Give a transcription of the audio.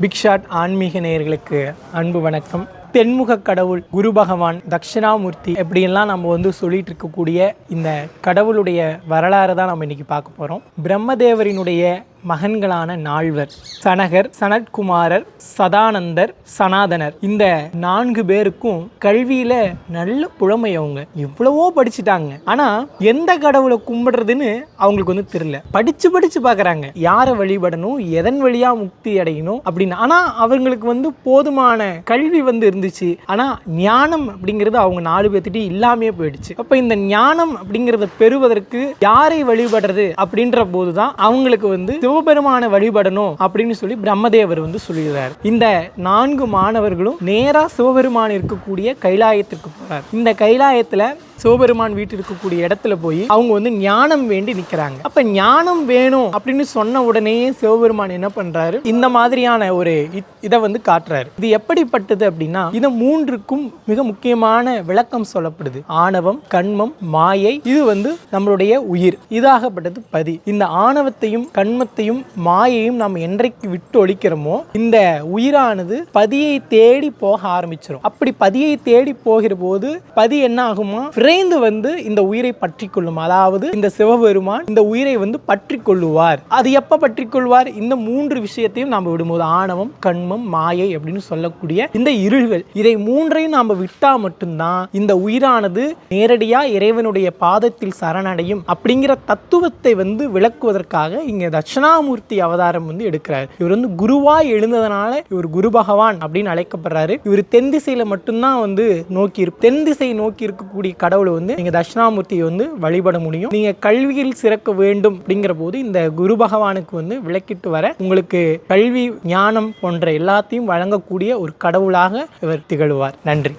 பிக்ஷாட் ஆன்மீக நேயர்களுக்கு அன்பு வணக்கம். தென்முக கடவுள் குரு பகவான் தட்சிணாமூர்த்தி எப்படியெல்லாம் நம்ம சொல்லிட்டு இருக்கக்கூடிய இந்த கடவுளுடைய வரலாறு தான் நம்ம இன்னைக்கு பார்க்க போகிறோம். பிரம்மதேவரினுடைய மகன்களான நால்வர், சனகர், சனத்குமாரர், சதானந்தர், சனாதனர், இந்த 4 பேருக்கும் கல்வியில நல்ல புலமை. அவங்க எவ்வளவோ படிச்சுட்டாங்க, ஆனா எந்த கடவுளை கும்பிடுறதுன்னு அவங்களுக்கு தெரியல. படிச்சு பார்க்குறாங்க, யாரை வழிபடணும், எதன் வழியா முக்தி அடையணும் அப்படின்னு. ஆனா அவங்களுக்கு போதுமான கல்வி இருந்துச்சு, ஆனா ஞானம் அப்படிங்கிறது அவங்க 4 பேர்த்திட்டு இல்லாமே போயிடுச்சு. அப்ப இந்த ஞானம் அப்படிங்கிறத பெறுவதற்கு யாரை வழிபடுறது அப்படின்ற போதுதான் அவங்களுக்கு சிவபெருமான வழிபடணும் அப்படின்னு சொல்லி பிரம்மதேவர் சொல்லுகிறார். இந்த 4 மாணவர்களும் நேரா சிவபெருமான் இருக்கக்கூடிய கைலாயத்திற்கு போறார். இந்த கைலாயத்துல சிவபெருமான் வீட்டு இருக்கக்கூடிய இடத்துல போய் அவங்க ஞானம் வேண்டி நிக்கிறாங்க. அப்ப ஞானம் வேணும் அப்படின்னு சொன்ன உடனே சிவபெருமான் என்ன பண்றாரு, இந்த மாதிரியான ஒரு இதை காட்டுறாரு. இது எப்படிப்பட்டது அப்படின்னா, இது 3க்கும் மிக முக்கியமான விளக்கம் சொல்லப்படுது. ஆணவம், கண்மம், மாயை. இது நம்மளுடைய உயிர். இதாகப்பட்டது பதி. இந்த ஆணவத்தையும் கண்மத்தையும் மாயையும் நாம் என்றைக்கு விட்டு ஒழிக்கிறோமோ, இந்த உயிரானது பதியை தேடி போக ஆரம்பிச்சிடும். அப்படி பதியை தேடி போகிற போது பதி என்ன ஆகுமா, விரைந்து இந்த உயிரை பற்றி கொள்ளும். அதாவது இந்த சிவபெருமான் இந்த உயிரை பற்றி கொள்ளுவார். அது எப்ப பற்றி கொள்வார்? இந்த 3 விஷயத்தையும் நாம் விடும்போது, ஆணவம், கண்மம், மாயை அப்படின்னு சொல்லக்கூடிய இந்த இருள்கள், இதை 3ஐயும் நாம் விட்டா மட்டும்தான் இந்த உயிரானது நேரடியா இறைவனுடைய பாதத்தில் சரணடையும் அப்படிங்கிற தத்துவத்தை விளக்குவதற்காக இங்க தட்சிணாமூர்த்தி அவதாரம் எடுக்கிறார். இவர் குருவாய் எழுந்ததனால இவர் குரு பகவான் அப்படின்னு அழைக்கப்படுறாரு. இவர் தென் திசையில மட்டும்தான் நோக்கி தென் திசை நோக்கி இருக்கக்கூடிய கடவுள் நீங்க தட்சிணாமூர்த்தியை வழிபட முடியும். நீங்க கல்வியில் சிறக்க வேண்டும் அப்படிங்கிற போது இந்த குரு பகவானுக்கு விளக்கிட்டு வர உங்களுக்கு கல்வி, ஞானம் போன்ற எல்லாத்தையும் வழங்கக்கூடிய ஒரு கடவுளாக இவர் திகழ்வார். நன்றி.